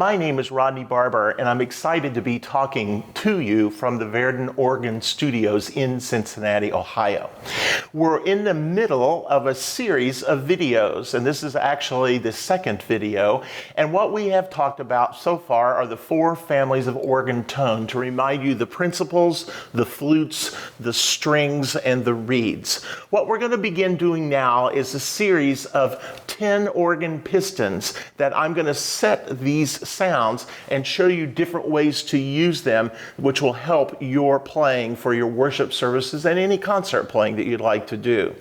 My name is Rodney Barbour, and I'm excited to be talking to you from the Verdin Organ Studios in Cincinnati, Ohio. We're in the middle of a series of videos, and this is actually the second video. And what we have talked about so far are the four families of organ tone to remind you the principals, the flutes, the strings, and the reeds. What we're going to begin doing now is a series of 10 organ pistons that I'm going to set these sounds and show you different ways to use them, which will help your playing for your worship services and any concert playing that you'd like to do.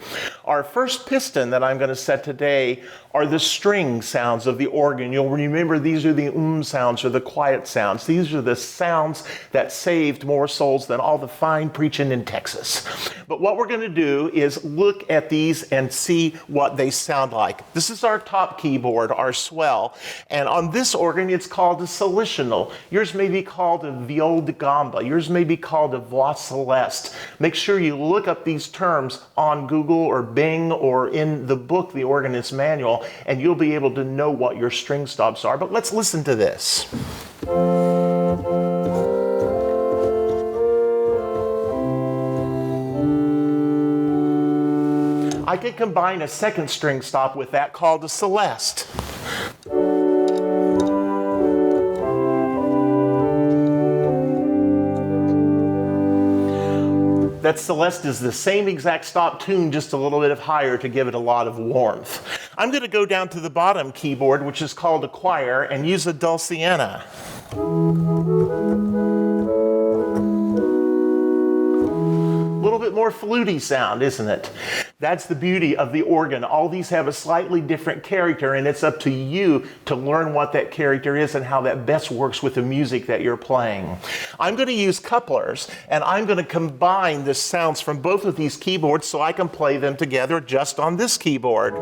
Our first piston that I'm going to set today are the string sounds of the organ. You'll remember these are the sounds or the quiet sounds. These are the sounds that saved more souls than all the fine preaching in Texas. But what we're going to do is look at these and see what they sound like. This is our top keyboard, our swell, and on this organ it's called a solitional. Yours may be called a viol de gamba. Yours may be called a voix celeste. Make sure you look up these terms on Google or Bing or in the book, The Organist's Manual, and you'll be able to know what your string stops are. But let's listen to this. I could combine a second string stop with that called a celeste. That celeste is the same exact stop tune, just a little bit higher to give it a lot of warmth. I'm going to go down to the bottom keyboard, which is called a choir, and use a dulciana. A little bit more fluty sound, isn't it? That's the beauty of the organ. All these have a slightly different character, and it's up to you to learn what that character is and how that best works with the music that you're playing. I'm going to use couplers, and I'm going to combine the sounds from both of these keyboards so I can play them together just on this keyboard.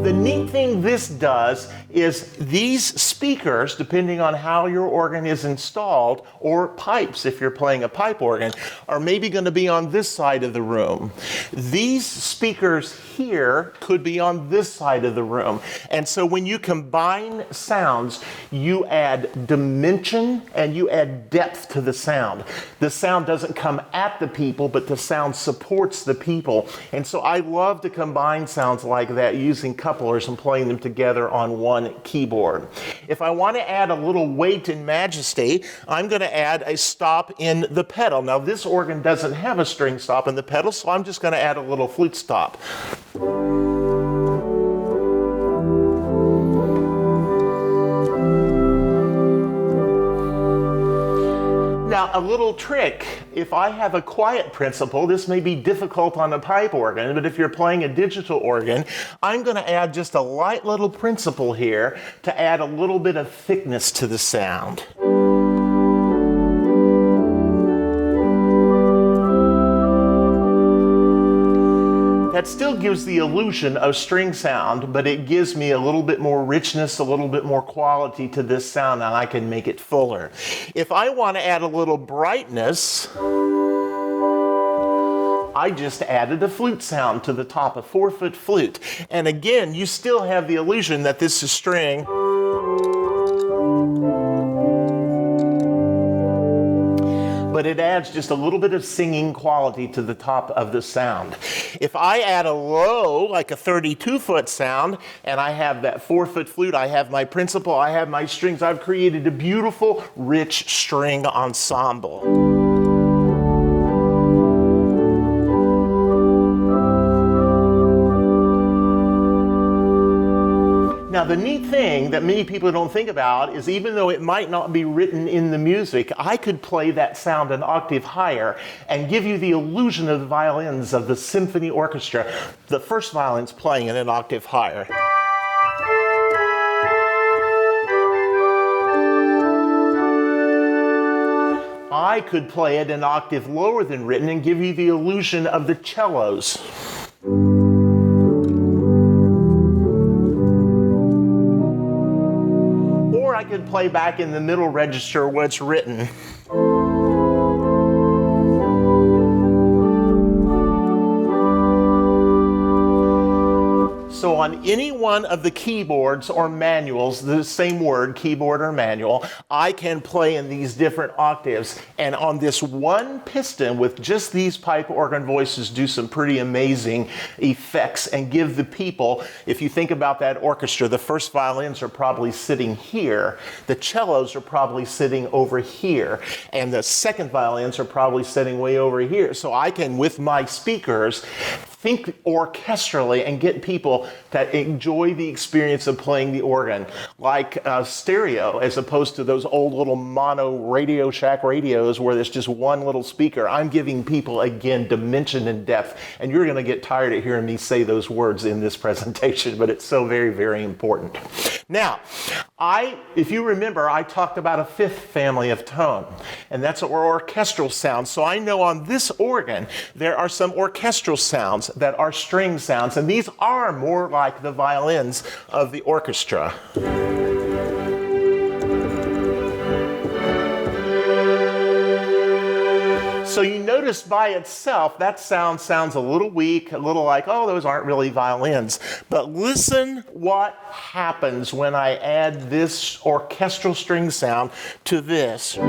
The neat thing this does is these speakers, depending on how your organ is installed, or pipes if you're playing a pipe organ, are maybe going to be on this side of the room. These speakers here could be on this side of the room. And so when you combine sounds, you add dimension and you add depth to the sound. The sound doesn't come at the people, but the sound supports the people. And so I love to combine sounds like that using couplers and playing them together on one keyboard. If I want to add a little weight and majesty, I'm going to add a stop in the pedal. Now this organ doesn't have a string stop in the pedal, so I'm just going to add a little flute stop. Now, a little trick, if I have a quiet principal, this may be difficult on a pipe organ, but if you're playing a digital organ, I'm going to add just a light little principal here to add a little bit of thickness to the sound. That still gives the illusion of string sound, but it gives me a little bit more richness, a little bit more quality to this sound, and I can make it fuller. If I want to add a little brightness, I just added a flute sound to the top, a 4-foot flute. And again, you still have the illusion that this is string. But it adds just a little bit of singing quality to the top of the sound. If I add a low, like a 32-foot sound, and I have that 4-foot flute, I have my principal, I have my strings, I've created a beautiful, rich string ensemble. Now, the neat thing that many people don't think about is even though it might not be written in the music, I could play that sound an octave higher and give you the illusion of the violins of the symphony orchestra. The first violin's playing in an octave higher. I could play it an octave lower than written and give you the illusion of the cellos. I could play back in the middle register what's written. So on any one of the keyboards or manuals, the same word, keyboard or manual, I can play in these different octaves. And on this one piston with just these pipe organ voices do some pretty amazing effects and give the people, if you think about that orchestra, the first violins are probably sitting here, the cellos are probably sitting over here, and the second violins are probably sitting way over here. So I can, with my speakers, think orchestrally and get people to enjoy the experience of playing the organ like stereo, as opposed to those old little mono Radio Shack radios where there's just one little speaker. I'm giving people, again, dimension and depth, and you're going to get tired of hearing me say those words in this presentation, but it's so very, very important. Now, if you remember, I talked about a fifth family of tone, and that's our orchestral sounds. So I know on this organ, there are some orchestral sounds that are string sounds, and these are more like the violins of the orchestra. So you notice by itself, that sound sounds a little weak, a little like, oh, those aren't really violins. But listen what happens when I add this orchestral string sound to this.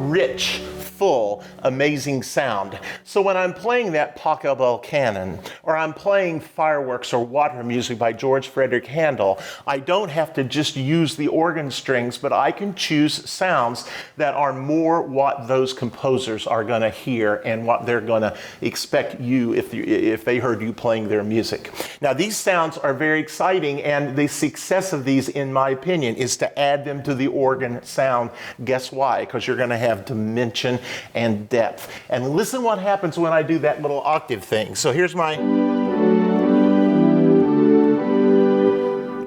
Rich, full, amazing sound. So when I'm playing that Pachelbel canon, or I'm playing fireworks or water music by George Frederick Handel, I don't have to just use the organ strings, but I can choose sounds that are more what those composers are going to hear and what they're going to expect you if they heard you playing their music. Now these sounds are very exciting, and the success of these, in my opinion, is to add them to the organ sound. Guess why? Because you're going to have dimension and depth. And listen what happens when I do that little octave thing. So here's my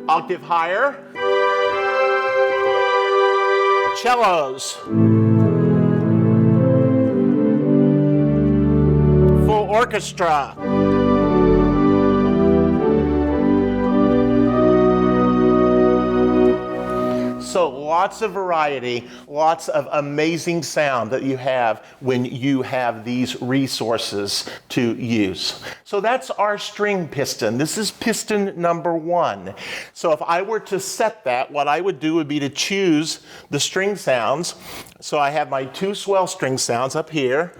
octave higher, cellos, full orchestra. So lots of variety, lots of amazing sound that you have when you have these resources to use. So that's our string piston. This is piston number 1. So if I were to set that, what I would do would be to choose the string sounds. So I have my 2 swell string sounds up here.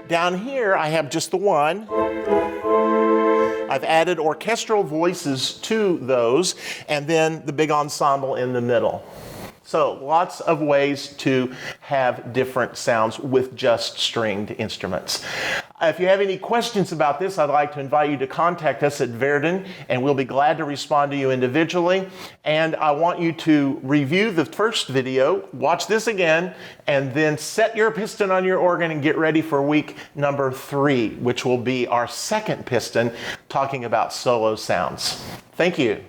Down here I have just the 1. I've added orchestral voices to those, and then the big ensemble in the middle. So lots of ways to have different sounds with just stringed instruments. If you have any questions about this, I'd like to invite you to contact us at Verdin, and we'll be glad to respond to you individually. And I want you to review the first video, watch this again, and then set your piston on your organ and get ready for week number 3, which will be our second piston talking about solo sounds. Thank you.